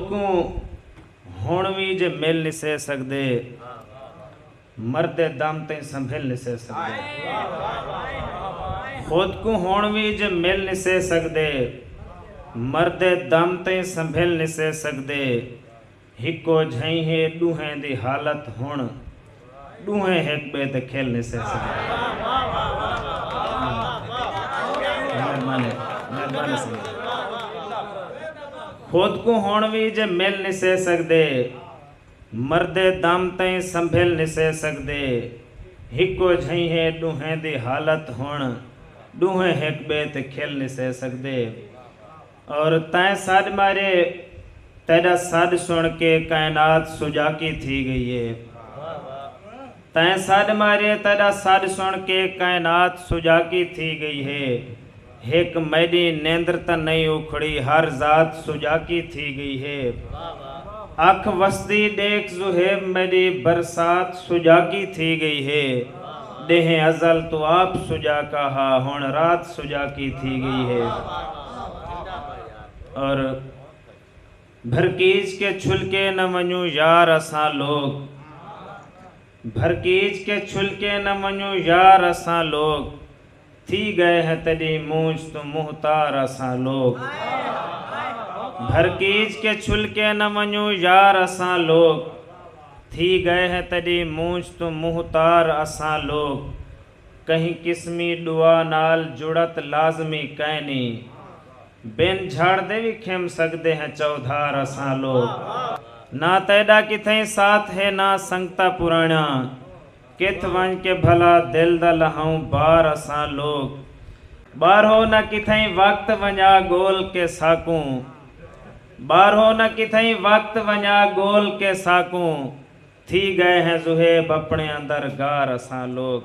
को हुण भी जे मिल नहीं सह सकते, मरदे दम ते संभल नहीं सह सकते। खुद को हुण भी जे मिल नहीं सह सकते, मरदे दम ते संभल नहीं सह सकते। हिको झई है दूहें दी हालत हुण, दूहें हिक बे ते खेल नहीं सह सकते। खुद को हुण भी जे मिल नहीं सह सकते, मरदे दम तई संभल नहीं सह सकते। हिको झई है दूहें दी हालत हुण, दूहें हिक बे ते खेल नहीं सह सकते। और तैं साध मारे तेरा साध सुन के कायनात सुजाकी थी गई है। तैं साध मारे तेरा साध सुन के कायनात सुजाकी थी गई है। एक मैडी नेंद्र त नहीं उखड़ी, हर जात सुजाकी थी गई है। अख वस्ती देख जुहेब मेरी बरसात सुजाकी थी गई है। देह अजल तो आप सुजा कहा, हुण रात सुजाकी थी गई है। और भरकीज के छुलके न वञू यार असां लोग, भरकीज के छुलके न वञू यार असां लोग। थी गए हैं तड़ी मूंछ तो मुहतार असां लोग। भरकीज के छुलके न वञू यार असां लोग। थी गए हैं तड़ी मूंछ तो मुहतार असां लोग। कहीं किस्मी दुआ नाल जुड़त लाजमी कैनी, बिन झाड़ दे भी खेम सकते हैं चौधार असां लोग। ना तैडा किथें साथ है ना संगता पुराणा, किथ वंज के भला दिल दा लहाऊं बार असां लोग। बारहो न किथें वक्त वञा गोल के साकूं, बारहो न किथें वक्त वञा गोल के साकूं। थी गए हैं जुहेब अपने अंदर गार असां लोग।